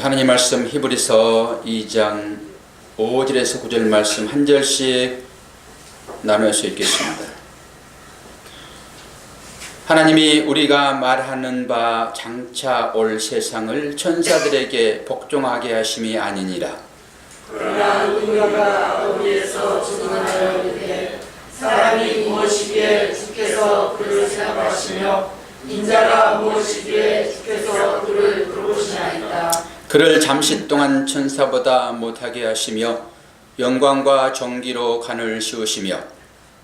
하나님 말씀 히브리서 2장 5절에서 9절 말씀 한 절씩 나누어서 읽겠습니다. 하나님이 우리가 말하는 바 장차 올 세상을 천사들에게 복종하게 하심이 아니니라. 그러나 누군가가 거기에서 증언하여 이르되 사람이 무엇이기에 주께서 그를 생각하시며 인자가 무엇이기에 주께서 그를 돌보시나이까. 그를 잠시 동안 천사보다 못하게 하시며 영광과 정기로 간을 씌우시며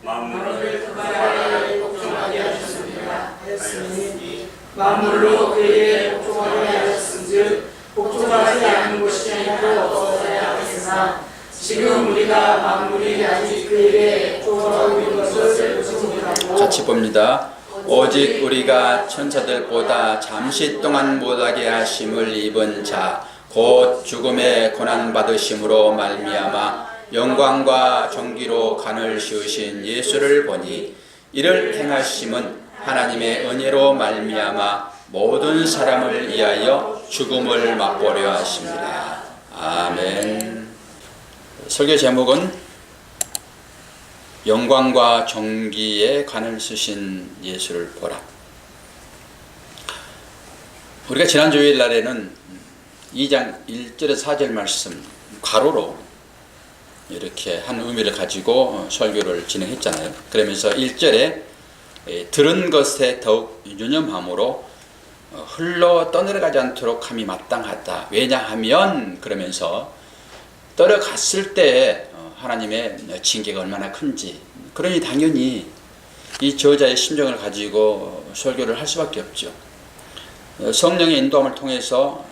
만물을 그가에 복종하게 하셨습니다 했으니 만물로 그에게 복종하게 하셨은즉 복종하지 않는 곳이 하나도 없어야 하겠으나 지금 우리가 만물이 아직 그에게 복종하고 있는 것을 보지 못하고 같이 봅니다. 오직 우리가 천사들보다 잠시 동안 못하게 하심을 입은 자 곧 죽음의 고난 받으심으로 말미암아 영광과 정기로 간을 씌우신 예수를 보니 이를 행하심은 하나님의 은혜로 말미암아 모든 사람을 위하여 죽음을 맛보려 하십니다. 아멘. 설교 제목은 영광과 정기에 간을 쓰신 예수를 보라. 우리가 지난 주일 날에는 2장 1절에서 4절 말씀 가로로 이렇게 한 의미를 가지고 설교를 진행했잖아요. 그러면서 1절에 들은 것에 더욱 유념함으로 흘러 떠내려가지 않도록 함이 마땅하다. 왜냐하면 그러면서 떠내려갔을 때 하나님의 징계가 얼마나 큰지, 그러니 당연히 이 저자의 심정을 가지고 설교를 할 수밖에 없죠. 성령의 인도함을 통해서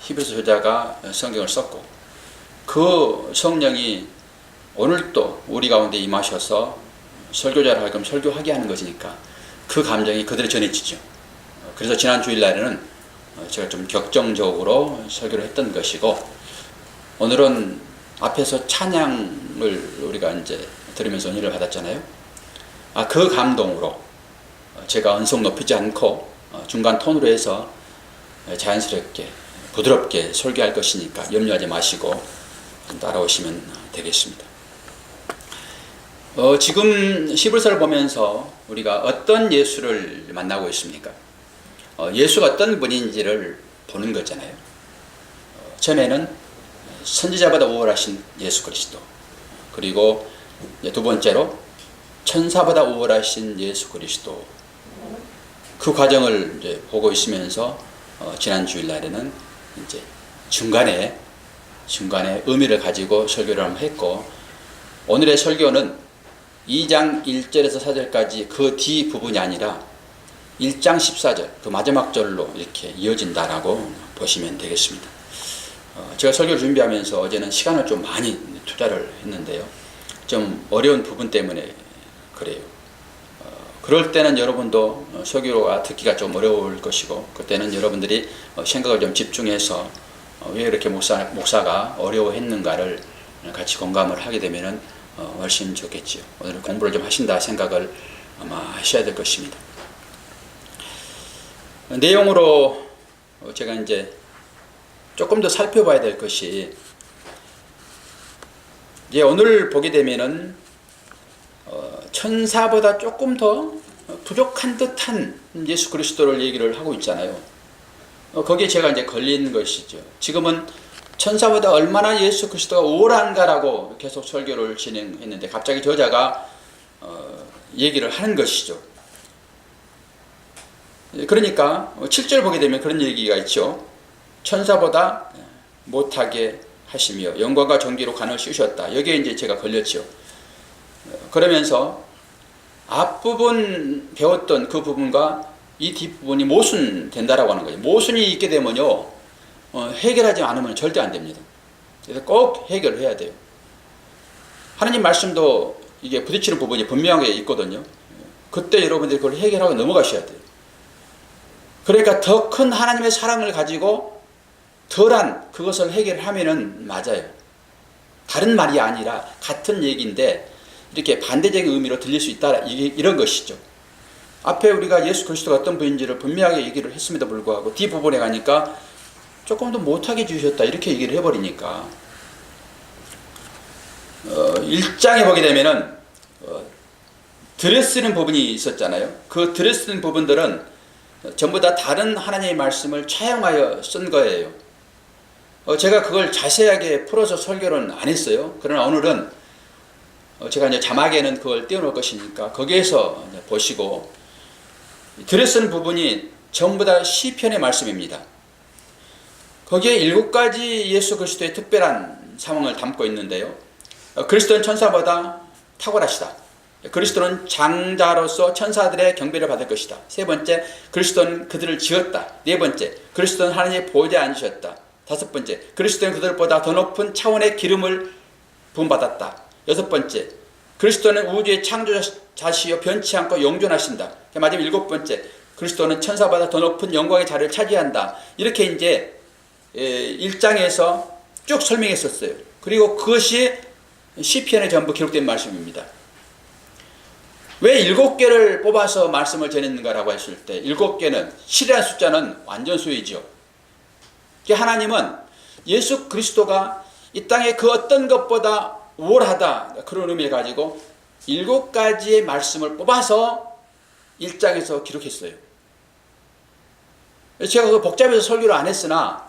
히브리서 저자가 성경을 썼고 그 성령이 오늘도 우리 가운데 임하셔서 설교자를 하여금 설교하게 하는 것이니까 그 감정이 그대로 전해지죠. 그래서 지난 주일날에는 제가 좀 격정적으로 설교를 했던 것이고, 오늘은 앞에서 찬양을 우리가 이제 들으면서 은혜를 받았잖아요. 그 감동으로 제가 언성 높이지 않고 중간 톤으로 해서 자연스럽게 부드럽게 설교할 것이니까 염려하지 마시고 따라오시면 되겠습니다. 지금 히브리서를 보면서 우리가 어떤 예수를 만나고 있습니까? 예수가 어떤 분인지를 보는 거잖아요. 처음에는 선지자보다 우월하신 예수 그리스도, 그리고 두 번째로 천사보다 우월하신 예수 그리스도, 그 과정을 이제 보고 있으면서 지난 주일날에는 이제 중간에 의미를 가지고 설교를 한번 했고, 오늘의 설교는 2장 1절에서 4절까지 그 뒤 부분이 아니라 1장 14절 그 마지막 절로 이렇게 이어진다라고 보시면 되겠습니다. 제가 설교를 준비하면서 어제는 시간을 좀 많이 투자를 했는데요. 좀 어려운 부분 때문에 그래요. 그럴 때는 여러분도 설교가 듣기가 좀 어려울 것이고, 그때는 여러분들이 생각을 좀 집중해서 왜 이렇게 목사가 어려워했는가를 같이 공감을 하게 되면 훨씬 좋겠지요. 오늘 공부를 좀 하신다 생각을 아마 하셔야 될 것입니다. 내용으로 제가 이제 조금 더 살펴봐야 될 것이, 이제 오늘 보게 되면은 천사보다 조금 더 부족한 듯한 예수 그리스도를 얘기를 하고 있잖아요. 거기에 제가 이제 걸린 것이죠. 지금은 천사보다 얼마나 예수 그리스도가 우월한가라고 계속 설교를 진행했는데 갑자기 저자가 얘기를 하는 것이죠. 그러니까 7절 보게 되면 그런 얘기가 있죠. 천사보다 못하게 하시며 영광과 정기로 간을 씌우셨다. 여기에 이제 제가 걸렸죠. 그러면서 앞부분 배웠던 그 부분과 이 뒷부분이 모순된다라고 하는 거예요. 모순이 있게 되면요, 해결하지 않으면 절대 안 됩니다. 그래서 꼭 해결을 해야 돼요. 하나님 말씀도 이게 부딪히는 부분이 분명하게 있거든요. 그때 여러분들이 그걸 해결하고 넘어가셔야 돼요. 그러니까 더 큰 하나님의 사랑을 가지고 덜한 그것을 해결하면은 맞아요. 다른 말이 아니라 같은 얘기인데 이렇게 반대적인 의미로 들릴 수 있다, 이런 것이죠. 앞에 우리가 예수 그리스도가 어떤 분인지를 분명하게 얘기를 했음에도 불구하고 뒷부분에 가니까 조금 더 못하게 주셨다 이렇게 얘기를 해버리니까 1장에 보게 되면은 드레스는 부분이 있었잖아요. 그 드레스는 부분들은 전부 다 다른 하나님의 말씀을 차용하여 쓴 거예요. 제가 그걸 자세하게 풀어서 설교는 안 했어요. 그러나 오늘은 제가 이제 자막에는 그걸 띄워놓을 것이니까 거기에서 보시고, 드레스는 부분이 전부 다 시편의 말씀입니다. 거기에 7가지 예수 그리스도의 특별한 상황을 담고 있는데요. 그리스도는 천사보다 탁월하시다. 그리스도는 장자로서 천사들의 경배를 받을 것이다. 세 번째, 그리스도는 그들을 지었다. 네 번째, 그리스도는 하나님의 보좌에 앉으셨다. 다섯 번째, 그리스도는 그들보다 더 높은 차원의 기름을 부음받았다. 여섯 번째, 그리스도는 우주의 창조자시여 변치 않고 영존하신다. 마지막 7번째, 그리스도는 천사보다 더 높은 영광의 자리를 차지한다. 이렇게 이제 1장에서 쭉 설명했었어요. 그리고 그것이 시편에 전부 기록된 말씀입니다. 왜 7개를 뽑아서 말씀을 전했는가라고 했을 때, 7개는 7이라는 숫자는 완전수이죠. 하나님은 예수 그리스도가 이 땅에 그 어떤 것보다 우월하다, 그런 의미를 가지고 7가지의 말씀을 뽑아서 1장에서 기록했어요. 제가 그 복잡해서 설교를 안 했으나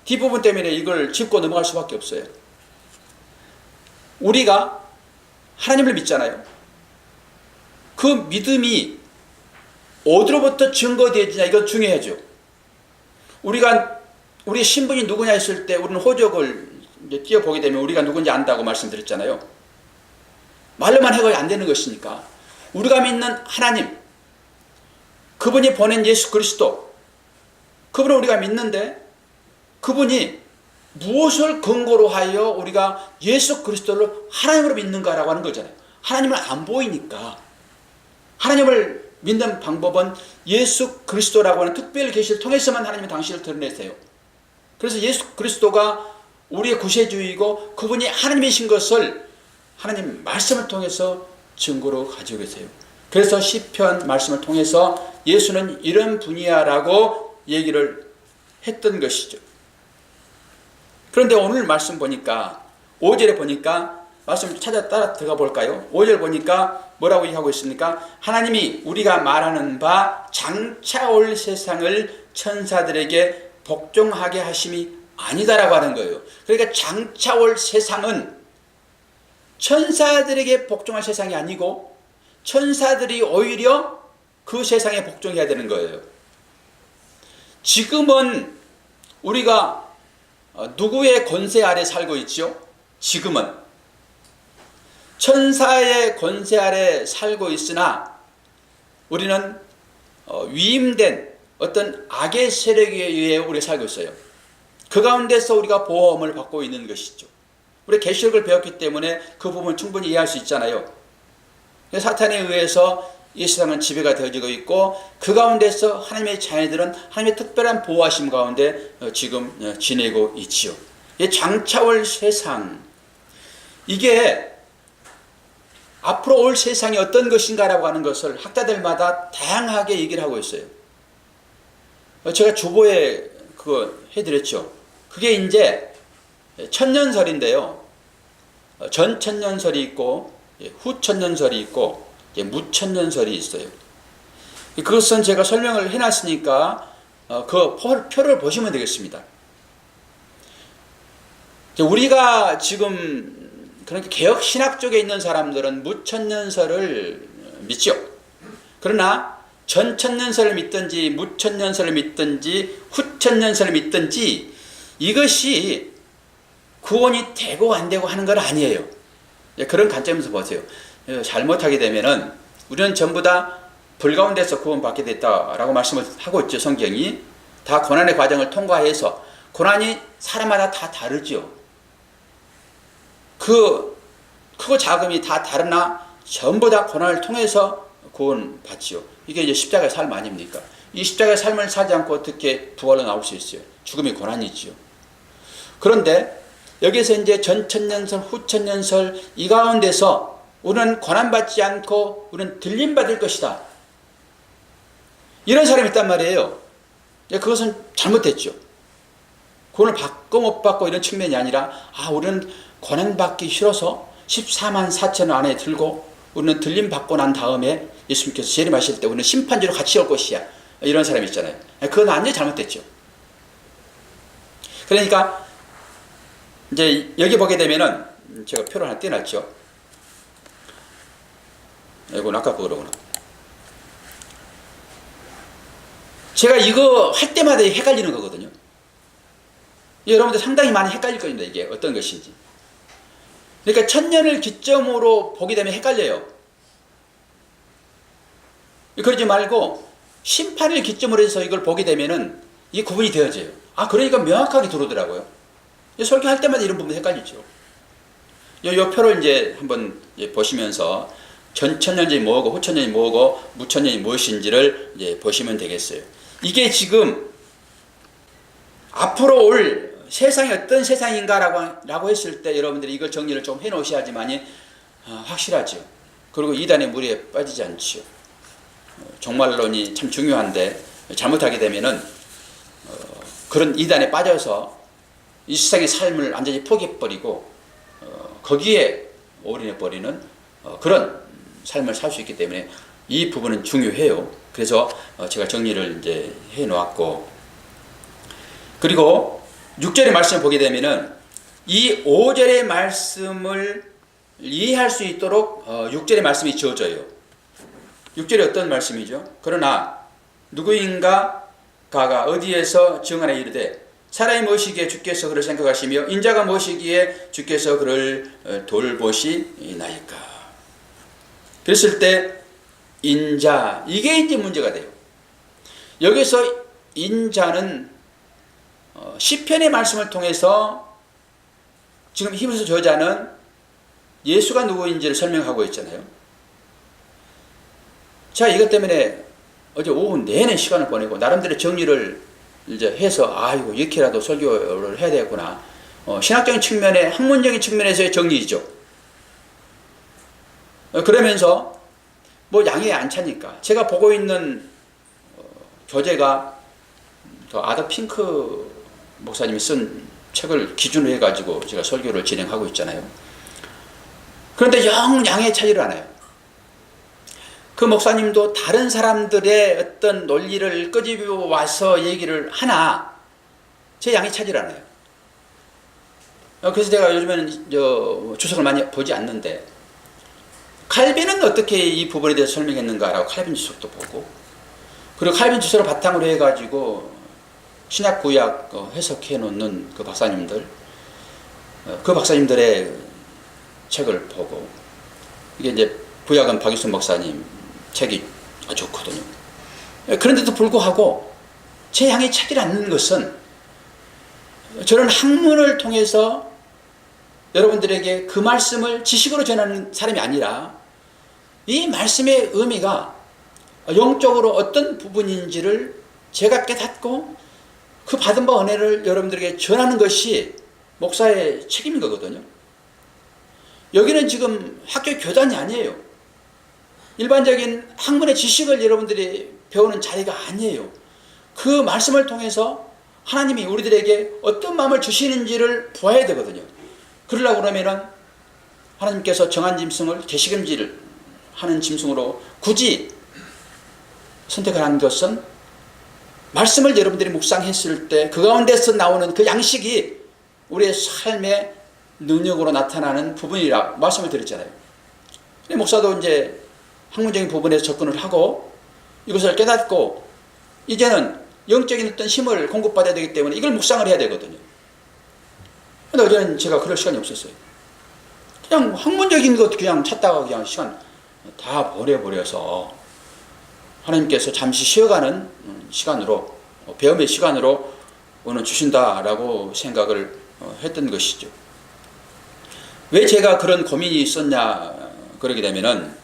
뒷부분 때문에 이걸 짚고 넘어갈 수밖에 없어요. 우리가 하나님을 믿잖아요. 그 믿음이 어디로부터 증거되어지냐, 이건 중요하죠. 우리 신분이 누구냐 했을 때 우리는 호적을 이제 띄어보게 되면 우리가 누군지 안다고 말씀드렸잖아요. 말로만 해가 안 되는 것이니까 우리가 믿는 하나님, 그분이 보낸 예수 그리스도, 그분을 우리가 믿는데 그분이 무엇을 근거로 하여 우리가 예수 그리스도를 하나님으로 믿는가라고 하는 거잖아요. 하나님을 안 보이니까. 하나님을 믿는 방법은 예수 그리스도라고 하는 특별 계시를 통해서만 하나님은 당신을 드러내세요. 그래서 예수 그리스도가 우리의 구세주이고 그분이 하나님이신 것을 하나님 말씀을 통해서 증거로 가지고 계세요. 그래서 시편 말씀을 통해서 예수는 이런 분이야라고 얘기를 했던 것이죠. 그런데 오늘 말씀 보니까 5절에 보니까 말씀 찾아 따라 들어가 볼까요? 5절 보니까 뭐라고 얘기하고 있습니까? 하나님이 우리가 말하는 바 장차 올 세상을 천사들에게 복종하게 하심이 아니다라고 하는 거예요. 그러니까 장차 올 세상은 천사들에게 복종할 세상이 아니고 천사들이 오히려 그 세상에 복종해야 되는 거예요. 지금은 우리가 누구의 권세 아래 살고 있죠? 지금은 천사의 권세 아래 살고 있으나 우리는 위임된 어떤 악의 세력에 의해 우리가 살고 있어요. 그 가운데서 우리가 보험을 받고 있는 것이죠. 우리 계시록을 배웠기 때문에 그 부분을 충분히 이해할 수 있잖아요. 사탄에 의해서 이 세상은 지배가 되어지고 있고 그 가운데서 하나님의 자녀들은 하나님의 특별한 보호하심 가운데 지금 지내고 있지요. 이 장차올 세상, 이게 앞으로 올 세상이 어떤 것인가라고 하는 것을 학자들마다 다양하게 얘기를 하고 있어요. 제가 주보에 그거 해드렸죠. 그게 이제 천년설인데요. 전천년설이 있고 후천년설이 있고 무천년설이 있어요. 그것은 제가 설명을 해놨으니까 그 표를 보시면 되겠습니다. 우리가 지금 그러니까 개혁 신학 쪽에 있는 사람들은 무천년설을 믿죠. 그러나 전천년설을 믿든지 무천년설을 믿든지 후천년설을 믿든지 이것이 구원이 되고 안 되고 하는 건 아니에요. 그런 관점에서 보세요. 잘못하게 되면은 우리는 전부 다 불 가운데서 구원받게 됐다라고 말씀을 하고 있죠. 성경이 다 고난의 과정을 통과해서, 고난이 사람마다 다 다르죠. 그 크고 작음이 다 다르나 전부 다 고난을 통해서 구원받지요. 이게 이제 십자가의 삶 아닙니까? 이 십자가의 삶을 사지 않고 어떻게 부활로 나올 수 있어요? 죽음이 고난이지요. 그런데 여기서 이제 전천년설, 후천년설 이 가운데서 우리는 고난받지 않고 우리는 들림받을 것이다. 이런 사람이 있단 말이에요. 그것은 잘못됐죠. 구원을 받고 못 받고 이런 측면이 아니라 우리는 고난받기 싫어서 14만 4천 안에 들고 우리는 들림 받고 난 다음에 예수님께서 재림하실 때 우리는 심판지로 같이 올 것이야. 이런 사람이 있잖아요. 그건 완전히 잘못됐죠. 그러니까 이제 여기 보게 되면은 제가 표를 하나 떼놨죠. 이건 아까 그거로구나. 제가 이거 할 때마다 헷갈리는 거거든요. 여러분들 상당히 많이 헷갈릴 겁니다. 이게 어떤 것인지. 그러니까 천년을 기점으로 보게 되면 헷갈려요. 그러지 말고 심판을 기점으로 해서 이걸 보게 되면은 이게 구분이 되어져요. 그러니까 명확하게 들어오더라고요. 설교할 때마다 이런 부분이 헷갈리죠. 요 표를 이제 한번 보시면서 천년이 뭐고 후천년이 뭐고 무천년이 무엇인지를 이제 보시면 되겠어요. 이게 지금 앞으로 올 세상이 어떤 세상인가라고 했을 때 여러분들이 이걸 정리를 좀 해놓으셔야지만이 확실하죠. 그리고 이단의 무리에 빠지지 않죠. 종말론이 참 중요한데 잘못하게 되면은 그런 이단에 빠져서 이 세상의 삶을 완전히 포기해버리고 거기에 올인해버리는 그런 삶을 살 수 있기 때문에 이 부분은 중요해요. 그래서 제가 정리를 이제 해놓았고, 그리고 6절의 말씀을 보게 되면은 이 5절의 말씀을 이해할 수 있도록 6절의 말씀이 지어져요. 6절이 어떤 말씀이죠? 그러나 누구인가 가가 어디에서 증언하여 이르되 사람이 무엇이기에 주께서 그를 생각하시며 인자가 무엇이기에 주께서 그를 돌보시나이까. 그랬을 때 인자, 이게 이제 문제가 돼요. 여기서 인자는 시편의 말씀을 통해서 지금 히브리서 저자는 예수가 누구인지를 설명하고 있잖아요. 자, 이것 때문에 어제 오후 내내 시간을 보내고 나름대로 정리를 이제 해서 이렇게라도 설교를 해야 되겠구나. 신학적인 측면에 학문적인 측면에서의 정리이죠. 그러면서 뭐 양이 안 차니까 제가 보고 있는 교재가 아더 핑크 목사님이 쓴 책을 기준으로 해가지고 제가 설교를 진행하고 있잖아요. 그런데 영 양에 차지를 않아요. 그 목사님도 다른 사람들의 어떤 논리를 끄집어 와서 얘기를 하나 제 양이 차지를 않아요. 그래서 제가 요즘에는 주석을 많이 보지 않는데 칼빈은 어떻게 이 부분에 대해서 설명했는가라고 칼빈 주석도 보고, 그리고 칼빈 주석을 바탕으로 해가지고 신약 구약 해석해 놓는 그 박사님들, 그 박사님들의 책을 보고, 이게 이제 구약은 박유순 목사님 책이 아주 좋거든요. 그런데도 불구하고 제 향이 차질 않는 것은 저는 학문을 통해서 여러분들에게 그 말씀을 지식으로 전하는 사람이 아니라 이 말씀의 의미가 영적으로 어떤 부분인지를 제가 깨닫고 그 받은 바 은혜를 여러분들에게 전하는 것이 목사의 책임인 거거든요. 여기는 지금 학교 교단이 아니에요. 일반적인 학문의 지식을 여러분들이 배우는 자리가 아니에요. 그 말씀을 통해서 하나님이 우리들에게 어떤 마음을 주시는지를 보아야 되거든요. 그러려고 그러면은 하나님께서 정한 짐승을 계시금지를 하는 짐승으로 굳이 선택을 한 것은 말씀을 여러분들이 묵상했을 때 그 가운데서 나오는 그 양식이 우리의 삶의 능력으로 나타나는 부분이라 말씀을 드렸잖아요. 목사도 이제 학문적인 부분에서 접근을 하고 이것을 깨닫고 이제는 영적인 어떤 힘을 공급받아야 되기 때문에 이걸 묵상을 해야 되거든요. 근데 어제는 제가 그럴 시간이 없었어요. 그냥 학문적인 것 그냥 찾다가 그냥 시간 다 보내버려서 하나님께서 잠시 쉬어가는 시간으로, 배움의 시간으로 오늘 주신다라고 생각을 했던 것이죠. 왜 제가 그런 고민이 있었냐 그러게 되면은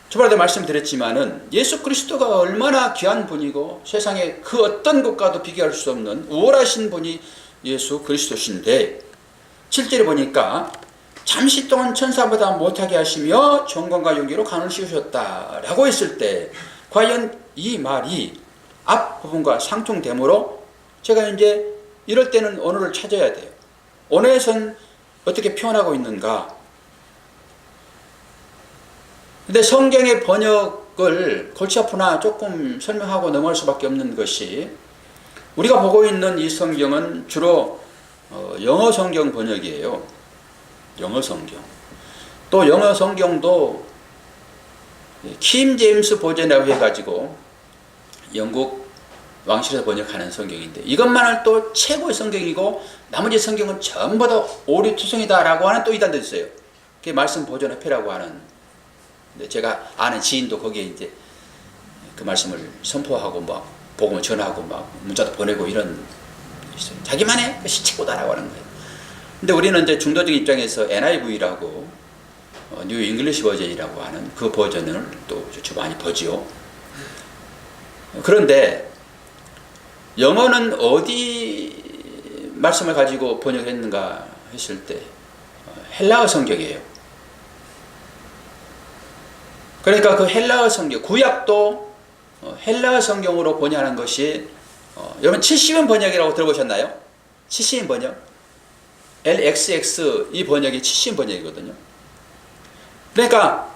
초반에도 말씀드렸지만은 예수 그리스도가 얼마나 귀한 분이고 세상에 그 어떤 것과도 비교할 수 없는 우월하신 분이 예수 그리스도신데 7절에 보니까 잠시 동안 천사보다 못하게 하시며 정권과 용기로 간을 씌우셨다라고 했을 때 과연 이 말이 앞부분과 상충되므로 제가 이제 이럴 때는 언어를 찾아야 돼요. 언어에선 어떻게 표현하고 있는가? 근데 성경의 번역을 골치 아프나 조금 설명하고 넘어갈 수밖에 없는 것이, 우리가 보고 있는 이 성경은 주로 영어 성경 번역이에요. 영어 성경. 또 영어 성경도 킹 제임스 버전이라고 해가지고 영국 왕실에서 번역하는 성경인데, 이것만은 또 최고의 성경이고 나머지 성경은 전부 다 오류투성이다라고 하는 또 이단도 있어요. 그게 말씀 보존협회라고 하는, 근데 제가 아는 지인도 거기에 이제 그 말씀을 선포하고 막 복음을 전하고 막 문자도 보내고 이런 있어요. 자기만의 것이 최고다라고 하는 거예요. 근데 우리는 이제 중도적 입장에서 NIV라고 뉴 잉글리시 버전이라고 하는 그 버전을 또 많이 보지요. 그런데 영어는 어디 말씀을 가지고 번역했는가 했을 때 헬라어 성경이에요. 그러니까 그 헬라어 성경, 구약도 헬라어 성경으로 번역하는 것이, 여러분 70인 번역이라고 들어보셨나요? 70인 번역, LXX 이 번역이 70인 번역이거든요. 그러니까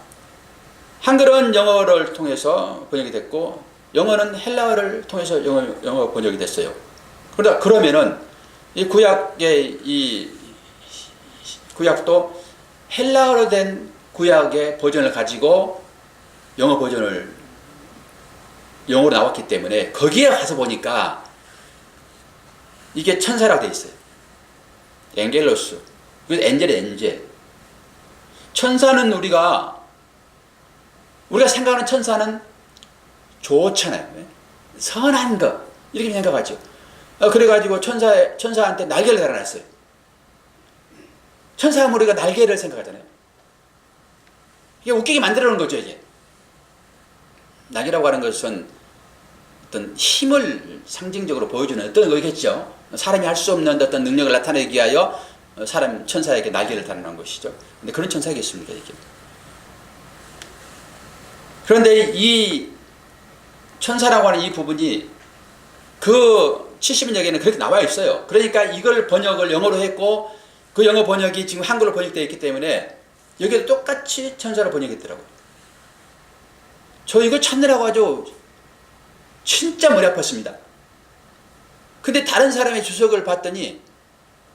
한글은 영어를 통해서 번역이 됐고 영어는 헬라어를 통해서 영어 번역이 됐어요. 그러면은 이 구약도 헬라어로 된 구약의 버전을 가지고 영어 버전을 영어로 나왔기 때문에 거기에 가서 보니까 이게 천사라고 되어 있어요. 엔겔로스. 엔젤. 천사는 우리가 생각하는 천사는 좋잖아요. 선한 것 이렇게 생각하죠. 그래가지고 천사한테 날개를 달아놨어요. 천사하면 우리가 날개를 생각하잖아요. 이게 웃기게 만들어 놓은 거죠. 이게 날개라고 하는 것은 어떤 힘을 상징적으로 보여주는 어떤 거겠죠. 사람이 할 수 없는 어떤 능력을 나타내기 위하여 천사에게 날개를 달아놓은 것이죠. 근데 그런 천사겠습니까, 이게? 그런데 이 천사라고 하는 이 부분이 그 70인역에는 그렇게 나와 있어요. 그러니까 이걸 번역을 영어로 했고 그 영어 번역이 지금 한글로 번역되어 있기 때문에 여기도 똑같이 천사로 번역했더라고요. 저 이거 찾느라고 아주 진짜 머리 아팠습니다. 근데 다른 사람의 주석을 봤더니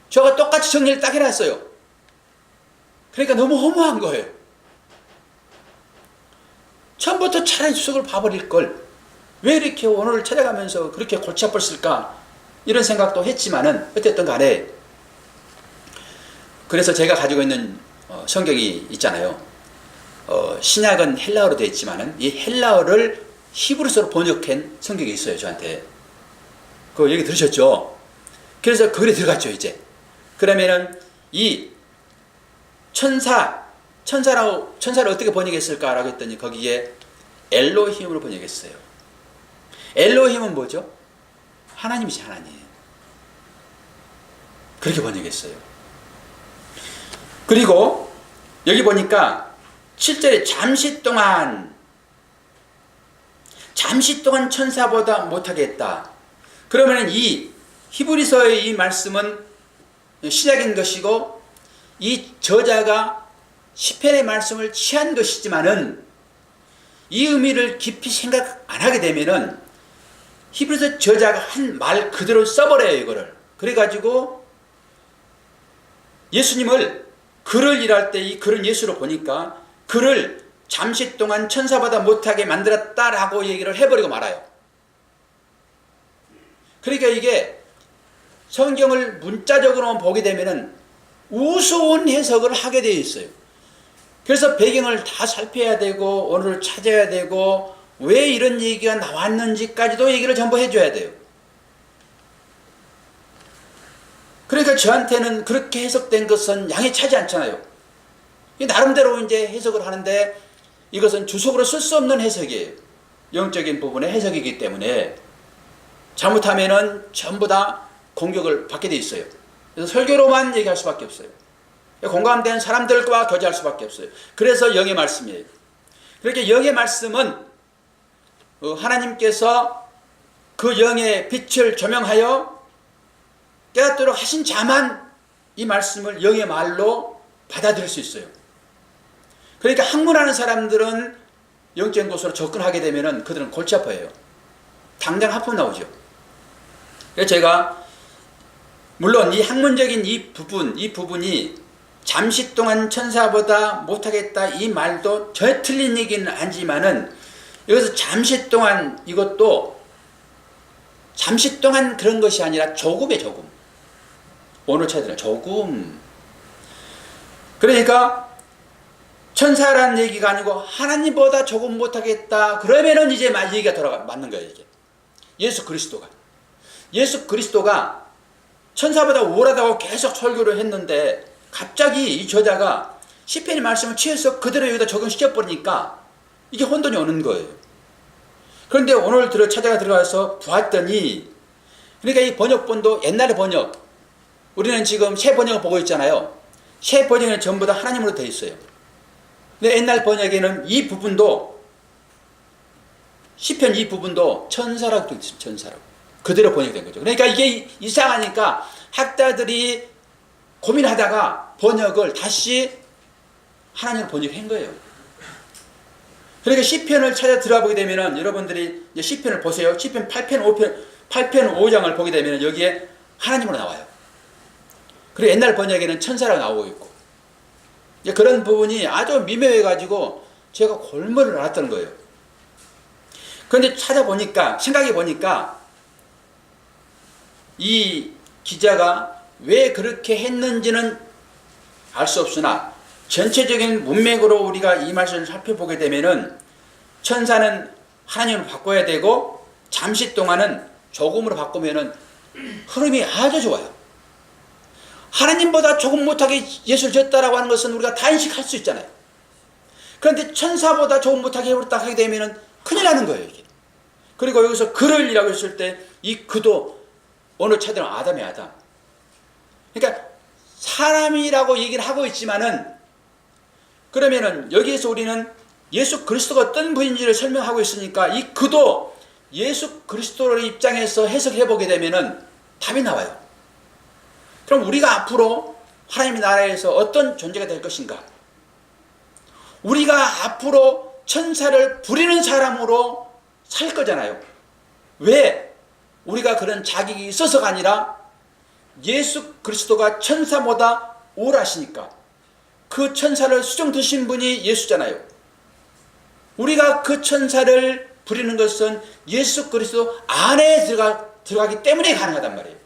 저가 똑같이 정리를 딱 해놨어요. 그러니까 너무 허무한 거예요. 처음부터 차라리 주석을 봐버릴 걸 왜 이렇게 언어를 찾아가면서 그렇게 골치 아팠을까 이런 생각도 했지만은 어쨌든 간에, 그래서 제가 가지고 있는 성경이 있잖아요. 신약은 헬라어로 되어 있지만은 이 헬라어를 히브리서로 번역한 성경이 있어요. 저한테 그 얘기 들으셨죠? 그래서 그 글에 들어갔죠. 이제 그러면은 이 천사를 어떻게 번역했을까라고 했더니 거기에 엘로힘으로 번역했어요. 엘로힘은 뭐죠? 하나님이지, 하나님. 그렇게 번역했어요. 그리고 여기 보니까 7절에 잠시 동안 천사보다 못하게 했다. 그러면 이 히브리서의 이 말씀은 신약인 것이고 이 저자가 시편의 말씀을 취한 것이지만은 이 의미를 깊이 생각 안 하게 되면은 히브리서 저자가 한 말 그대로 써버려요, 이거를. 그래가지고 예수님을 글을 일할 때 이 글은 예수로 보니까 글을 잠시 동안 천사보다 못하게 만들었다라고 얘기를 해버리고 말아요. 그러니까 이게 성경을 문자적으로만 보게 되면은 우스운 해석을 하게 되어 있어요. 그래서 배경을 다 살펴야 되고 언어를 찾아야 되고 왜 이런 얘기가 나왔는지까지도 얘기를 전부 해줘야 돼요. 그러니까 저한테는 그렇게 해석된 것은 양이 차지 않잖아요. 나름대로 이제 해석을 하는데 이것은 주석으로 쓸 수 없는 해석이에요. 영적인 부분의 해석이기 때문에 잘못하면은 전부 다 공격을 받게 돼 있어요. 그래서 설교로만 얘기할 수밖에 없어요. 공감된 사람들과 교제할 수밖에 없어요. 그래서 영의 말씀이에요. 그렇게 영의 말씀은 하나님께서 그 영의 빛을 조명하여 깨닫도록 하신 자만 이 말씀을 영의 말로 받아들일 수 있어요. 그러니까 학문하는 사람들은 영적인 곳으로 접근하게 되면 그들은 골치 아파해요. 당장 하품 나오죠. 그래서 제가 물론 이 학문적인 이 부분이 잠시 동안 천사보다 못하겠다 이 말도 전혀 틀린 얘기는 아니지만은 여기서 잠시 동안 이것도 잠시 동안 그런 것이 아니라 조금의 조금. 오늘 차들은 조금. 그러니까 천사라는 얘기가 아니고 하나님보다 조금 못하겠다. 그러면은 이제 얘기가 맞는 거예요, 이게. 예수 그리스도가 천사보다 우월하다고 계속 설교를 했는데 갑자기 이 저자가 시편의 말씀을 취해서 그대로 여기다 적용시켜버리니까 이게 혼돈이 오는 거예요. 그런데 오늘 찾아가 들어가서 보았더니 그러니까 이 번역본도 옛날의 번역, 우리는 지금 새 번역을 보고 있잖아요. 새 번역은 전부 다 하나님으로 되어 있어요. 근데 옛날 번역에는 이 부분도 시편 이 부분도 천사라고 되어 있어요. 천사라고. 그대로 번역된 거죠. 그러니까 이게 이상하니까 학자들이 고민하다가 번역을 다시 하나님으로 번역한 거예요. 그러니까 시편을 찾아 들어보게 되면은 여러분들이 이제 시편을 보세요. 시편 8편 5장을 보게 되면은 여기에 하나님으로 나와요. 그리고 옛날 번역에는 천사라고 나오고 있고. 이제 그런 부분이 아주 미묘해가지고 제가 골머리를 앓았던 거예요. 그런데 찾아보니까, 생각해보니까 이 기자가 왜 그렇게 했는지는 알 수 없으나 전체적인 문맥으로 우리가 이 말씀을 살펴보게 되면은 천사는 하나님으로 바꿔야 되고 잠시 동안은 조금으로 바꾸면은 흐름이 아주 좋아요. 하나님보다 조금 못하게 예수를 졌다라고 하는 것은 우리가 다 인식할 수 있잖아요. 그런데 천사보다 조금 못하게 해버렸다 하게 되면은 큰일 나는 거예요, 이게. 그리고 여기서 그를이라고 했을 때 이 그도 오늘 차들은 아담이 아담. 그러니까 사람이라고 얘기를 하고 있지만은 그러면은 여기에서 우리는 예수 그리스도가 어떤 분인지를 설명하고 있으니까 이 그도 예수 그리스도의 입장에서 해석해 보게 되면은 답이 나와요. 그럼 우리가 앞으로 하나님의 나라에서 어떤 존재가 될 것인가? 우리가 앞으로 천사를 부리는 사람으로 살 거잖아요. 왜? 우리가 그런 자격이 있어서가 아니라 예수 그리스도가 천사보다 우월하시니까 그 천사를 수종 드신 분이 예수잖아요. 우리가 그 천사를 부리는 것은 예수 그리스도 안에 들어가기 때문에 가능하단 말이에요.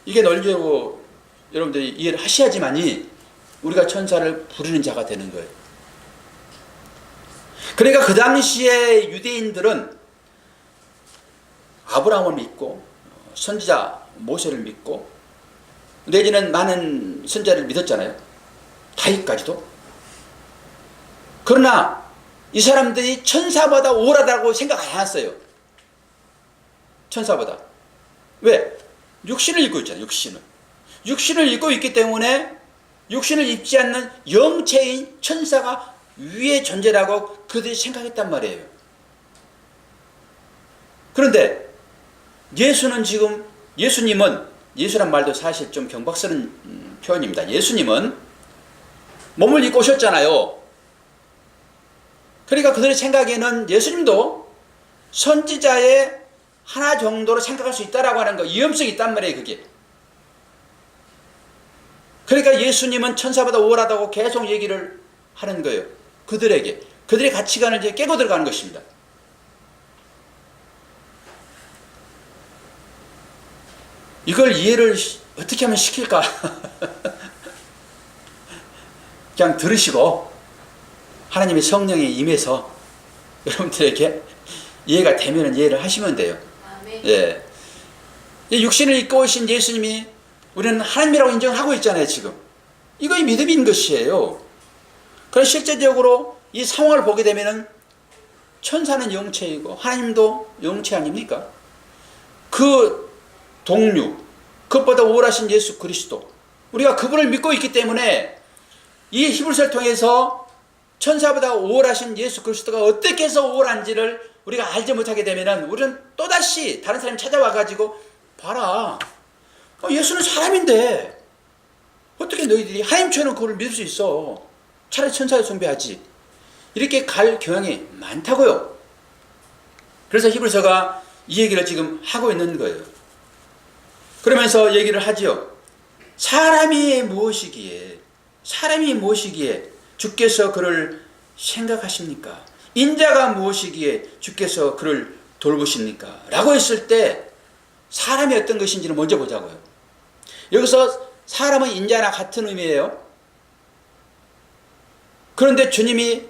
이게 널리고 여러분들이 이해를 하셔야지만이 우리가 천사를 부리는 자가 되는 거예요. 그러니까 그 당시에 유대인들은 아브라함을 믿고 선지자 모세를 믿고 내지는 많은 선지자를 믿었잖아요. 다윗까지도. 그러나 이 사람들이 천사보다 우월하다고 생각 안 했어요. 천사보다. 왜? 육신을 입고 있잖아요. 육신을 입고 있기 때문에 육신을 입지 않는 영체인 천사가 위의 존재라고 그들이 생각했단 말이에요. 그런데 예수란 말도 사실 좀 경박스러운 표현입니다. 예수님은 몸을 입고 오셨잖아요. 그러니까 그들의 생각에는 예수님도 선지자의 하나 정도로 생각할 수 있다라고 하는 거, 위험성이 있단 말이에요, 그게. 그러니까 예수님은 천사보다 우월하다고 계속 얘기를 하는 거예요. 그들에게. 그들의 가치관을 이제 깨고 들어가는 것입니다. 이걸 이해를 어떻게 하면 시킬까? 그냥 들으시고 하나님의 성령이 임해서 여러분들에게 이해가 되면 이해를 하시면 돼요. 예. 육신을 입고 오신 예수님이 우리는 하나님이라고 인정하고 있잖아요, 지금. 이거 믿음인 것이에요. 그래서 실제적으로 이 상황을 보게 되면은 천사는 영체이고 하나님도 영체 아닙니까? 그 동류, 그것보다 우월하신 예수 그리스도, 우리가 그분을 믿고 있기 때문에 이 히브리서를 통해서 천사보다 우월하신 예수 그리스도가 어떻게 해서 우월한지를 우리가 알지 못하게 되면은 우리는 또다시 다른 사람이 찾아와 가지고 봐라, 예수는 사람인데 어떻게 너희들이 하나님처럼 그걸 믿을 수 있어? 차라리 천사를 숭배하지. 이렇게 갈 경향이 많다고요. 그래서 히브리서가 이 얘기를 지금 하고 있는 거예요. 그러면서 얘기를 하지요. 사람이 무엇이기에 주께서 그를 생각하십니까? 인자가 무엇이기에 주께서 그를 돌보십니까? 라고 했을 때 사람이 어떤 것인지를 먼저 보자고요. 여기서 사람은 인자나 같은 의미예요. 그런데 주님이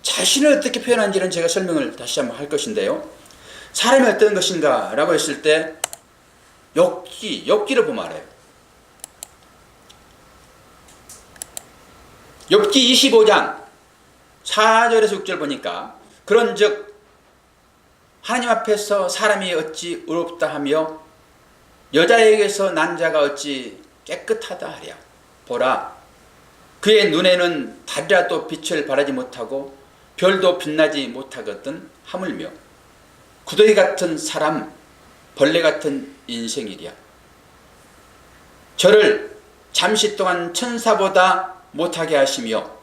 자신을 어떻게 표현한지는 제가 설명을 다시 한번 할 것인데요. 사람이 어떤 것인가 라고 했을 때 욥기를 보면 알아요. 욥기 25장 4절에서 6절 보니까 그런즉 하나님 앞에서 사람이 어찌 의롭다 하며 여자에게서 난 자가 어찌 깨끗하다 하랴. 보라, 그의 눈에는 달이라도 빛을 발하지 못하고 별도 빛나지 못하거든 하물며 구더기 같은 사람, 벌레 같은 인생이랴. 저를 잠시 동안 천사보다 못하게 하시며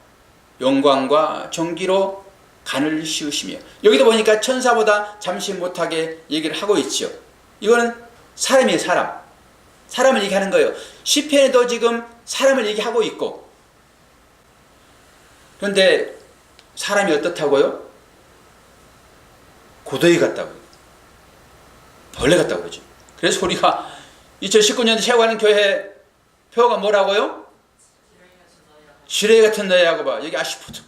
영광과 존귀로 간을 씌우시며. 여기도 보니까 천사보다 잠시 못하게 얘기를 하고 있죠. 이거는 사람이에요. 사람을 얘기하는 거예요. 시편에도 지금 사람을 얘기하고 있고. 그런데 사람이 어떻다고요? 고더기 같다고요. 벌레 같다고 그러죠. 그래서 우리가 2019년도 세워가는 교회 표어가 뭐라고요? 지뢰 같은 너희라고 봐. 여기 아시푸드,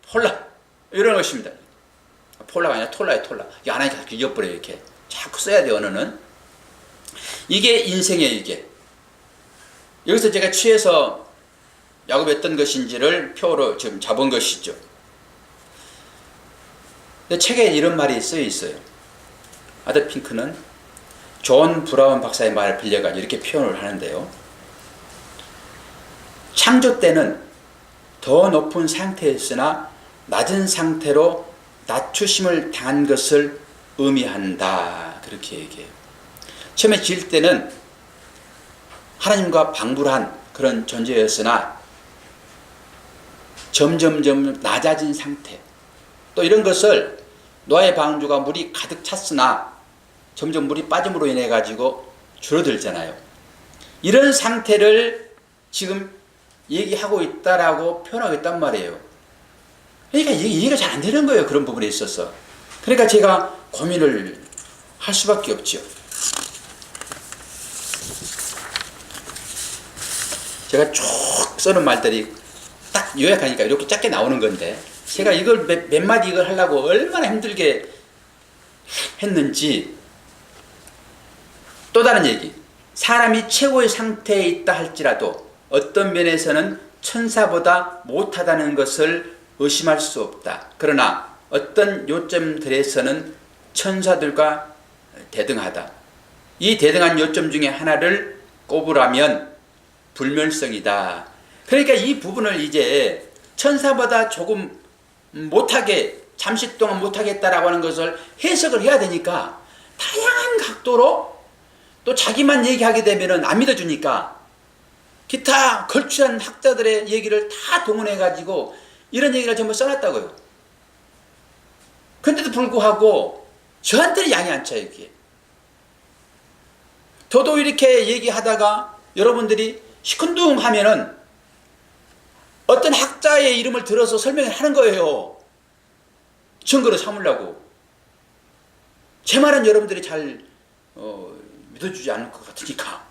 폴라, 이런 것입니다. 폴라가 아니라 톨라예요. 톨라. 이게 안 하니까 자꾸 잊어버려요. 이렇게 자꾸 써야 돼요. 언어는. 이게 인생이에요. 이게. 여기서 제가 취해서 야곱했던 것인지를 표로 지금 잡은 것이죠. 근데 책에 이런 말이 쓰여 있어요. 아더 핑크는 존 브라운 박사의 말을 빌려가지고 이렇게 표현을 하는데요. 창조 때는 더 높은 상태였으나 낮은 상태로 낮추심을 당한 것을 의미한다. 그렇게 얘기해요. 처음에 지을 때는 하나님과 방불한 그런 존재였으나 점점점 낮아진 상태, 또 이런 것을 노아의 방주가 물이 가득 찼으나 점점 물이 빠짐으로 인해 가지고 줄어들잖아요. 이런 상태를 지금 얘기하고 있다라고 표현하고 있단 말이에요. 그러니까 이해가 잘 안 되는 거예요. 그런 부분에 있어서. 그러니까 제가 고민을 할 수밖에 없죠. 제가 쭉 써는 말들이 딱 요약하니까 이렇게 짧게 나오는 건데, 제가 이걸 몇 마디 이걸 하려고 얼마나 힘들게 했는지. 또 다른 얘기, 사람이 최고의 상태에 있다 할지라도 어떤 면에서는 천사보다 못하다는 것을 의심할 수 없다. 그러나 어떤 요점들에서는 천사들과 대등하다. 이 대등한 요점 중에 하나를 꼽으라면 불멸성이다. 그러니까 이 부분을 이제 천사보다 조금 못하게, 잠시 동안 못하겠다라고 하는 것을 해석을 해야 되니까 다양한 각도로, 또 자기만 얘기하게 되면 안 믿어주니까 기타 걸출한 학자들의 얘기를 다 동원해가지고 이런 얘기를 전부 써놨다고요. 그런데도 불구하고 저한테는 양이 안 차요. 이게. 저도 이렇게 얘기하다가 여러분들이 시큰둥하면은 어떤 학자의 이름을 들어서 설명을 하는 거예요. 증거로 삼으려고. 제 말은 여러분들이 잘 믿어주지 않을 것 같으니까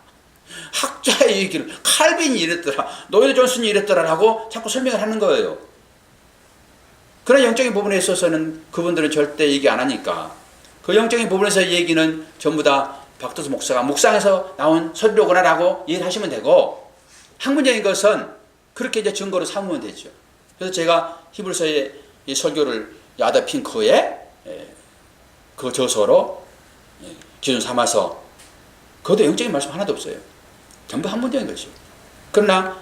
학자의 얘기를, 칼빈이 이랬더라, 노이드 존슨이 이랬더라 라고 자꾸 설명을 하는 거예요. 그런 영적인 부분에 있어서는 그분들은 절대 얘기 안 하니까 그 영적인 부분에서의 얘기는 전부 다 박도수 목사가 묵상에서 나온 설교구나 라고 이해를 하시면 되고, 학문적인 것은 그렇게 이제 증거로 삼으면 되죠. 그래서 제가 히브리서의 이 설교를 아더 핑크의 그 저서로 기준 삼아서, 그것도 영적인 말씀 하나도 없어요. 전부 학문적인 것이죠. 그러나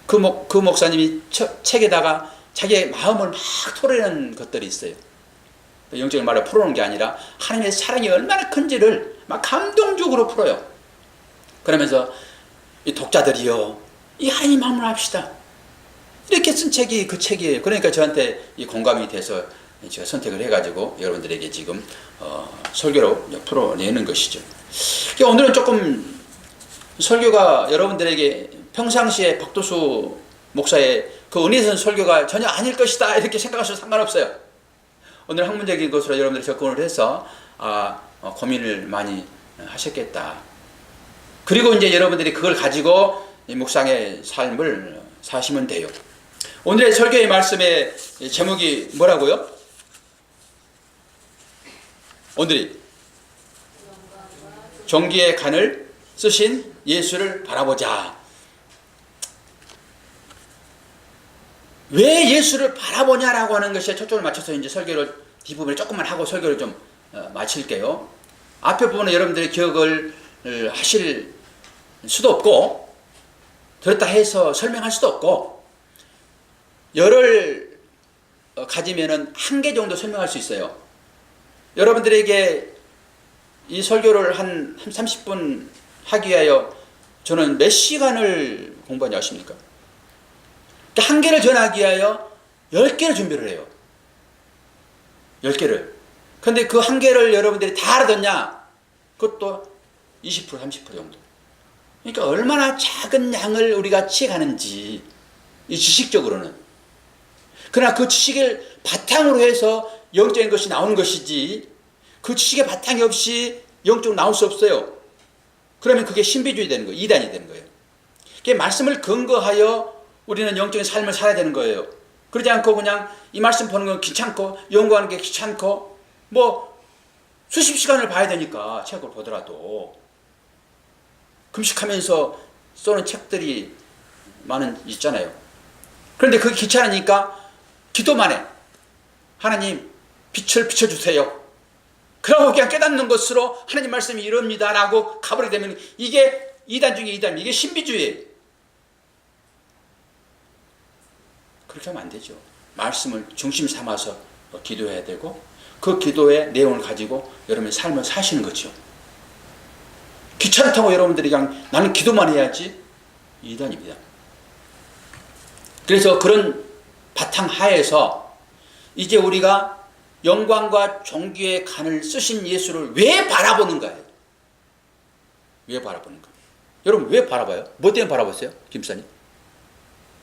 그 목사님이 책에다가 자기의 마음을 막 토로하는 것들이 있어요. 영적인 말을 풀어오는 게 아니라 하나님의 사랑이 얼마나 큰지를 막 감동적으로 풀어요. 그러면서 이 독자들이요, 이 하나님 마음으로 합시다. 이렇게 쓴 책이 그 책이에요. 그러니까 저한테 이 공감이 돼서 제가 선택을 해가지고 여러분들에게 지금 설교로 풀어내는 것이죠. 그러니까 오늘은 조금 설교가 여러분들에게 평상시에 박도수 목사의 그 은혜선 설교가 전혀 아닐 것이다 이렇게 생각하셔도 상관없어요. 오늘 학문적인 것으로 여러분들이 접근을 해서 고민을 많이 하셨겠다. 그리고 이제 여러분들이 그걸 가지고 이 묵상의 삶을 사시면 돼요. 오늘의 설교의 말씀의 제목이 뭐라고요? 오늘이 종기의 간을 쓰신 예수를 바라보자. 왜 예수를 바라보냐라고 하는 것에 초점을 맞춰서 이제 설교를 뒷부분에 조금만 하고 설교를 좀 마칠게요. 앞에 부분은 여러분들이 기억을 하실 수도 없고 들었다 해서 설명할 수도 없고 열을 가지면은 한 개 정도 설명할 수 있어요. 여러분들에게 이 설교를 한 30분 하기 위하여 저는 몇 시간을 공부하냐 아십니까? 한 개를 전하기 위하여 10개를 준비를 해요. 10개를. 근데 그 한 개를 여러분들이 다 알아듣냐? 그것도 20%, 30% 정도. 그러니까 얼마나 작은 양을 우리가 취해가는지, 이 지식적으로는. 그러나 그 지식을 바탕으로 해서 영적인 것이 나오는 것이지, 그 지식의 바탕이 없이 영적으로 나올 수 없어요. 그러면 그게 신비주의 되는 거예요. 이단이 되는 거예요. 그게 말씀을 근거하여 우리는 영적인 삶을 살아야 되는 거예요. 그러지 않고 그냥 이 말씀 보는 건 귀찮고 연구하는 게 귀찮고 뭐 수십 시간을 봐야 되니까 책을 보더라도 금식하면서 쏘는 책들이 있잖아요. 그런데 그게 귀찮으니까 기도만 해. 하나님 빛을 비춰주세요. 그러고 그냥 깨닫는 것으로 하나님 말씀이 이럽니다 라고 가버리게 되면 이게 이단 중에 이단, 이게 신비주의예요. 그렇게 하면 안 되죠. 말씀을 중심 삼아서 기도해야 되고 그 기도의 내용을 가지고 여러분의 삶을 사시는 거죠. 귀찮다고 여러분들이 그냥 나는 기도만 해야지, 이단입니다. 그래서 그런 바탕 하에서 이제 우리가 영광과 존귀의 간을 쓰신 예수를 왜 바라보는가요? 왜 바라보는가? 여러분 왜 바라봐요? 뭐 때문에 바라보세요? 김사님?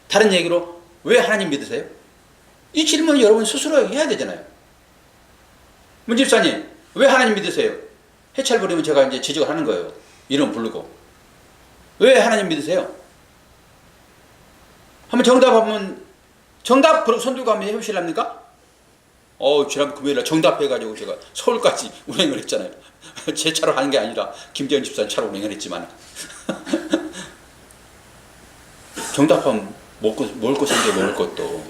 다른 얘기로 왜 하나님 믿으세요? 이 질문을 여러분 스스로 해야 되잖아요. 문집사님 왜 하나님 믿으세요? 해찰 부리면 제가 이제 지적을 하는 거예요. 이름 부르고. 왜 하나님 믿으세요? 한번 정답하면 정답 손 들고 한번 해보실랍니까? 지난 금요일날 정답해가지고 제가 서울까지 운행을 했잖아요. 제 차로 하는 게 아니라 김재현 집사님 차로 운행을 했지만 정답하면 먹을 거 생겨, 먹을 것도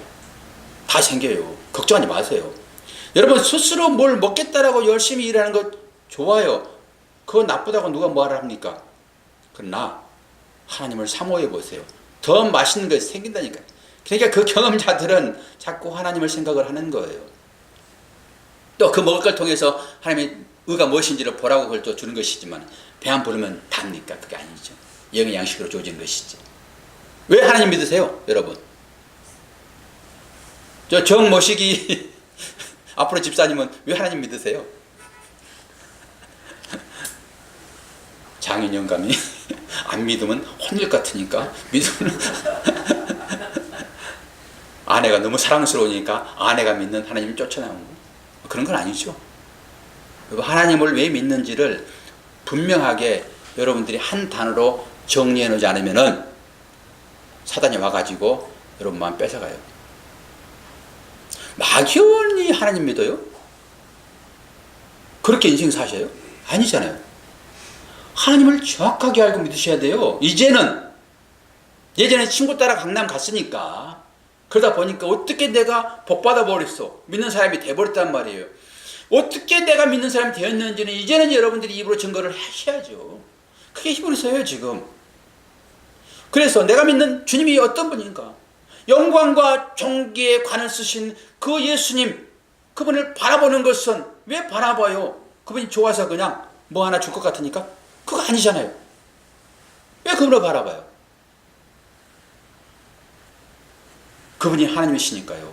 다 생겨요. 걱정하지 마세요. 여러분 스스로 뭘 먹겠다라고 열심히 일하는 것 좋아요. 그거 나쁘다고 누가 뭐하라 합니까? 그러나 하나님을 사모해 보세요. 더 맛있는 것이 생긴다니까요. 그러니까 그 경험자들은 자꾸 하나님을 생각을 하는 거예요. 또 그 먹을 걸 통해서 하나님의 의가 무엇인지를 보라고 그걸 또 주는 것이지만 배 안 부르면 답니까? 그게 아니죠. 영의 양식으로 주어진 것이지. 왜 하나님 믿으세요? 여러분 저 정모시기 앞으로 집사님은 왜 하나님 믿으세요? 장인 영감이 안 믿으면 혼일 같으니까 믿으면 아내가 너무 사랑스러우니까 아내가 믿는 하나님 쫓아나오는 거 그런 건 아니죠. 하나님을 왜 믿는지를 분명하게 여러분들이 한 단어로 정리해 놓지 않으면은 사단이 와가지고 여러분 마음 뺏어가요. 막연히 하나님 믿어요? 그렇게 인생 사셔요? 아니잖아요. 하나님을 정확하게 알고 믿으셔야 돼요. 예전에 친구 따라 강남 갔으니까 그러다 보니까 어떻게 내가 복받아 버렸어 믿는 사람이 돼버렸단 말이에요. 어떻게 내가 믿는 사람이 되었는지는 이제는 여러분들이 입으로 증거를 하셔야죠. 그게 힘을 써요 지금. 그래서 내가 믿는 주님이 어떤 분인가, 영광과 존귀의 관을 쓰신 그 예수님, 그분을 바라보는 것은 왜 바라봐요? 그분이 좋아서 그냥 뭐 하나 줄 것 같으니까? 그거 아니잖아요. 왜 그분을 바라봐요? 그분이 하나님이시니까요.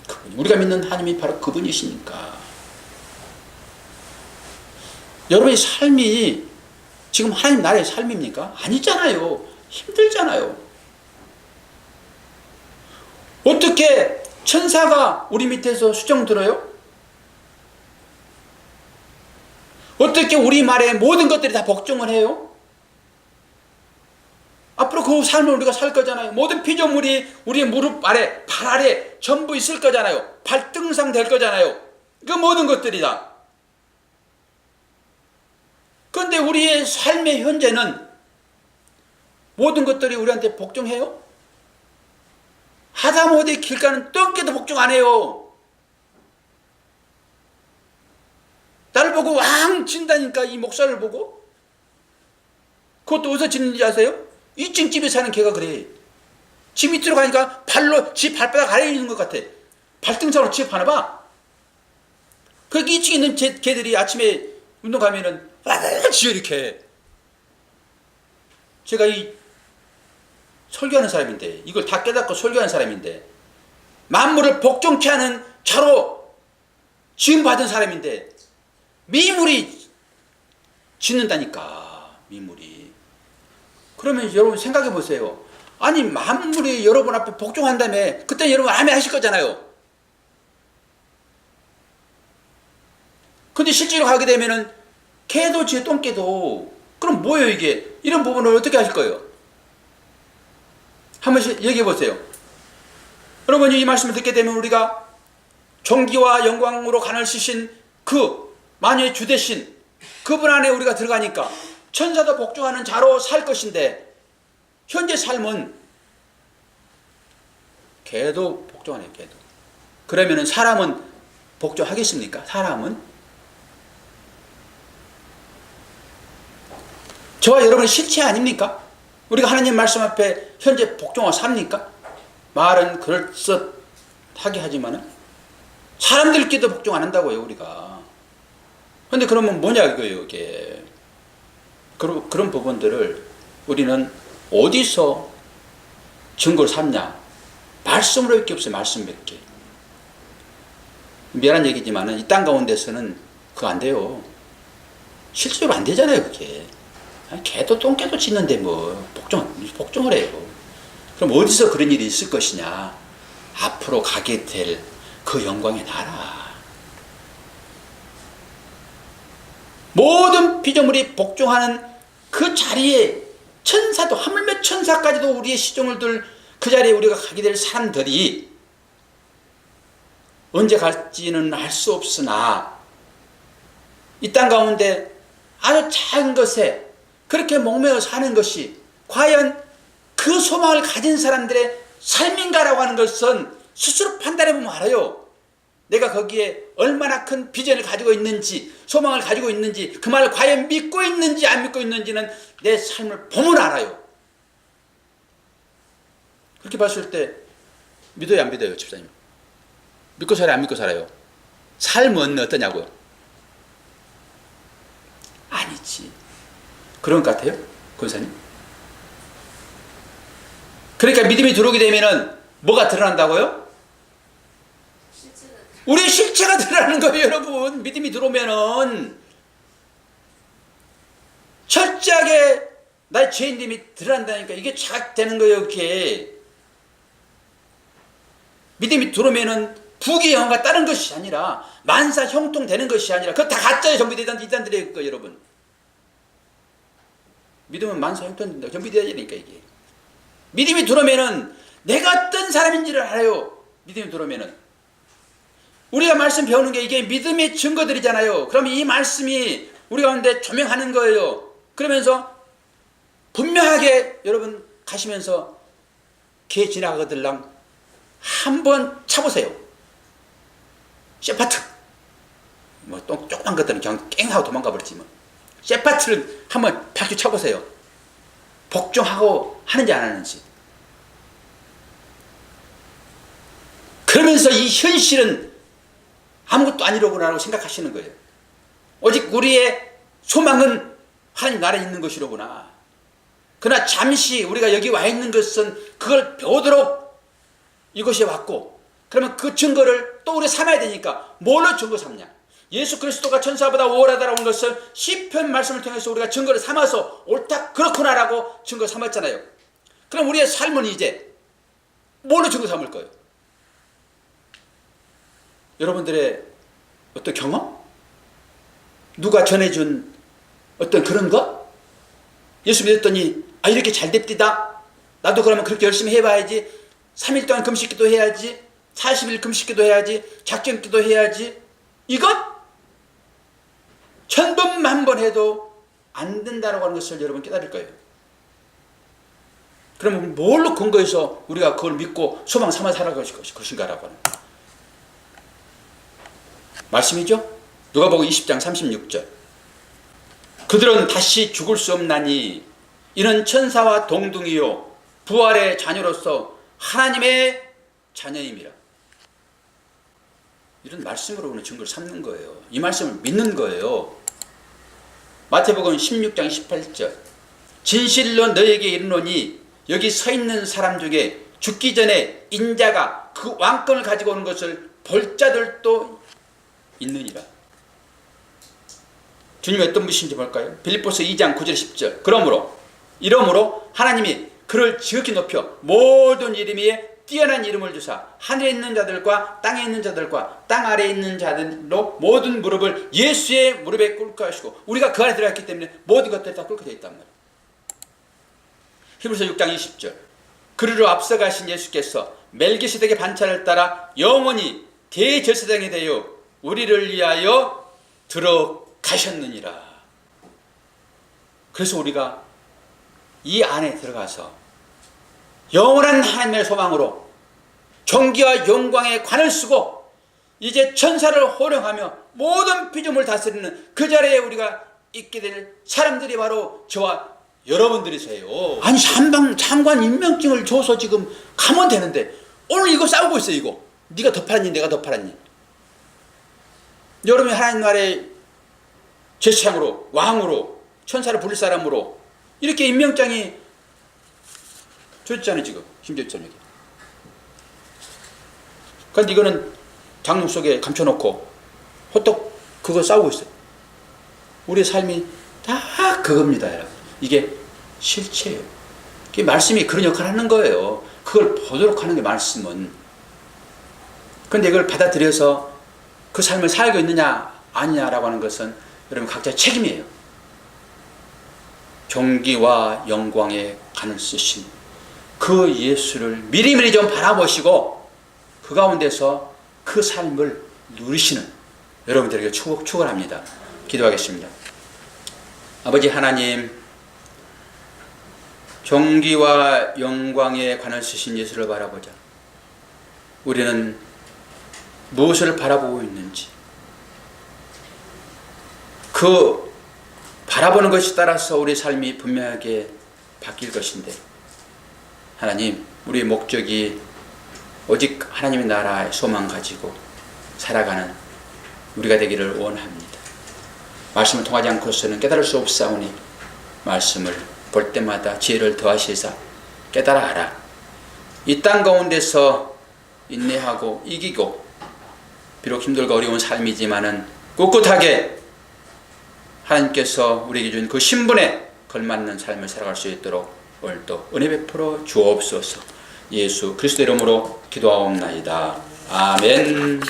그분이, 우리가 믿는 하나님이 바로 그분이시니까. 여러분의 삶이 지금 하나님 나라의 삶입니까? 아니잖아요. 힘들잖아요. 어떻게 천사가 우리 밑에서 수정 들어요? 어떻게 우리 말에 모든 것들이 다 복종을 해요? 앞으로 그 삶을 우리가 살 거잖아요. 모든 피조물이 우리의 무릎 아래, 발 아래 전부 있을 거잖아요. 발등상 될 거잖아요. 그 모든 것들이 다. 그런데 우리의 삶의 현재는 모든 것들이 우리한테 복종해요? 하다못해 길 가는 똥개도 복종 안 해요. 나를 보고 왕 친다니까, 이 목사를 보고. 그것도 어디서 지는지 아세요? 2층 집에 사는 개가 그래. 집 밑으로 가니까 발로 집 발바닥 아래에 있는 것 같아. 발등상으로 취업하나 봐. 그렇게 2층에 있는 개들이 아침에 운동 가면은 와르르 지어 이렇게. 제가 이 설교하는 사람인데, 이걸 다 깨닫고 설교하는 사람인데, 만물을 복종케 하는 자로 지음받은 사람인데 미물이 짓는다니까. 미물이. 그러면 여러분 생각해 보세요. 아니 만물이 여러분 앞에 복종한다며 그때 여러분 아멘 하실 거잖아요. 근데 실제로 가게 되면은 개도 지어 똥개도, 그럼 뭐예요 이게? 이런 부분을 어떻게 하실 거예요? 한 번씩 얘기해 보세요. 여러분 이 말씀을 듣게 되면 우리가 존귀와 영광으로 가늘시신 그 만유의 주 되신 그분 안에 우리가 들어가니까 천사도 복종하는 자로 살 것인데, 현재 삶은 개도 복종하네요. 개도. 그러면은 사람은 복종하겠습니까? 사람은? 저와 여러분의 실체 아닙니까? 우리가 하나님 말씀 앞에 현재 복종하고 삽니까? 말은 그럴듯하게 하지만은 사람들끼리도 복종 안 한다고요, 우리가. 근데 그러면 뭐냐 이거예요, 이게. 그런 부분들을 우리는 어디서 증거를 삼냐? 말씀으로 밖에 없어요. 말씀 몇 개. 미안한 얘기지만은 이 땅 가운데서는 그거 안 돼요. 실제로 안 되잖아요, 그게. 아니, 개도 똥개도 짖는데 뭐 복종을 해요. 그럼 어디서 그런 일이 있을 것이냐? 앞으로 가게 될 그 영광의 나라. 모든 피조물이 복종하는 그 자리에 천사도, 하물며 천사까지도 우리의 시종을 둘 그 자리에 우리가 가게 될 사람들이 언제 갈지는 알 수 없으나 이 땅 가운데 아주 작은 것에 그렇게 목매어 사는 것이 과연 그 소망을 가진 사람들의 삶인가라고 하는 것은 스스로 판단해보면 알아요. 내가 거기에 얼마나 큰 비전을 가지고 있는지, 소망을 가지고 있는지, 그 말을 과연 믿고 있는지 안 믿고 있는지는 내 삶을 보면 알아요. 그렇게 봤을 때 믿어요 안 믿어요, 집사님? 믿고 살아요 안 믿고 살아요? 삶은 어떠냐고요? 아니지. 그런 것 같아요, 권사님? 그러니까 믿음이 들어오게 되면은 뭐가 드러난다고요? 우리의 실체가 드러나는 거예요, 여러분. 믿음이 들어오면은 철저하게 나의 죄인됨이 드러난다니까. 이게 자각되는 거예요, 이렇게. 믿음이 들어오면은 부귀 영화가 다른 것이 아니라 만사 형통되는 것이 아니라, 그거 다 가짜예요. 전부 이단들의 거, 여러분. 믿으면 만사 형통된다. 전부 이단이니까 이게. 믿음이 들어오면은 내가 어떤 사람인지를 알아요. 믿음이 들어오면은. 우리가 말씀 배우는 게 이게 믿음의 증거들이잖아요. 그럼 이 말씀이 우리 가운데 조명하는 거예요. 그러면서 분명하게 여러분 가시면서 개 지나가들랑 한번 차보세요. 셰파트. 뭐 또 조그만 것들은 그냥 깽하고 도망가 버리지만 셰파트를 한번 바퀴 차보세요. 복종하고 하는지 안 하는지. 그러면서 이 현실은 아무것도 아니로구나라고 생각하시는 거예요. 오직 우리의 소망은 하나님 나라에 있는 것이로구나. 그러나 잠시 우리가 여기 와 있는 것은 그걸 배우도록 이곳에 왔고, 그러면 그 증거를 또 우리가 삼아야 되니까 뭘로 증거 삼냐? 예수 그리스도가 천사보다 우월하다라는 것을 시편 말씀을 통해서 우리가 증거를 삼아서 옳다 그렇구나라고 증거 삼았잖아요. 그럼 우리의 삶은 이제 뭘로 증거 삼을 거예요? 여러분들의 어떤 경험? 누가 전해준 어떤 그런 것? 예수 믿었더니 이렇게 잘 됩디다. 나도 그러면 그렇게 열심히 해봐야지. 3일 동안 금식기도 해야지. 40일 금식기도 해야지. 작정기도 해야지. 이것? 1000번 만번 해도 안 된다라고 하는 것을 여러분 깨달을 거예요. 그러면 뭘로 근거해서 우리가 그걸 믿고 소망 삼아 살아갈 것인가라고 하는 말씀이죠. 누가복음 20장 36절. 그들은 다시 죽을 수 없나니 이는 천사와 동등이요 부활의 자녀로서 하나님의 자녀임이라. 이런 말씀으로 오늘 증거를 삼는 거예요. 이 말씀을 믿는 거예요. 마태복음 16장 18절. 진실로 너에게 이르노니 여기 서 있는 사람 중에 죽기 전에 인자가 그 왕권을 가지고 오는 것을 볼 자들도 있느니라. 주님이 어떤 분이신지 볼까요? 빌립보서 2장 9절 10절. 이러므로 하나님이 그를 지극히 높여 모든 이름 위에 뛰어난 이름을 주사 하늘에 있는 자들과 땅에 있는 자들과 땅 아래에 있는 자들로 모든 무릎을 예수의 무릎에 꿇게 하시고, 우리가 그 안에 들어갔기 때문에 모든 것들이 다 꿇게 되어 있단 말이에요. 히브리서 6장 20절. 그리로 앞서가신 예수께서 멜기세덱의 반차를 따라 영원히 대제사장이 되어 우리를 위하여 들어가셨느니라. 그래서 우리가 이 안에 들어가서 영원한 하나님의 소망으로 존귀와 영광의 관을 쓰고 이제 천사를 호령하며 모든 피조물을 다스리는 그 자리에 우리가 있게 될 사람들이 바로 저와 여러분들이세요. 아니 장관 임명증을 줘서 지금 가면 되는데 오늘 이거 싸우고 있어요. 이거 네가 더 팔았니 내가 더 팔았니. 여러분이 하나님 나라의 제사장으로 왕으로 천사를 부릴 사람으로 이렇게 임명장이 줬잖아요. 지금 심지어 저녁에. 그런데 이거는 장롱 속에 감춰놓고 호떡 그거 싸우고 있어요. 우리의 삶이 다 그겁니다. 여러분. 이게 실체예요. 이게 말씀이 그런 역할을 하는 거예요. 그걸 보도록 하는 게 말씀은. 그런데 이걸 받아들여서 그 삶을 살고 있느냐 아니냐라고 하는 것은 여러분 각자의 책임이에요. 존귀와 영광의 관을 쓰신 그 예수를 미리미리 좀 바라보시고 그 가운데서 그 삶을 누리시는 여러분들에게 축원합니다. 기도하겠습니다. 아버지 하나님, 존귀와 영광의 관을 쓰신 예수를 바라보자. 우리는 무엇을 바라보고 있는지 그 바라보는 것에 따라서 우리 삶이 분명하게 바뀔 것인데, 하나님, 우리의 목적이 오직 하나님의 나라의 소망 가지고 살아가는 우리가 되기를 원합니다. 말씀을 통하지 않고서는 깨달을 수 없사오니 말씀을 볼 때마다 지혜를 더하시사 깨달아라. 이 땅 가운데서 인내하고 이기고 비록 힘들고 어려운 삶이지만은 꿋꿋하게 하나님께서 우리에게 준 그 신분에 걸맞는 삶을 살아갈 수 있도록 오늘도 은혜 베풀어 주옵소서. 예수 그리스도 이름으로 기도하옵나이다. 아멘.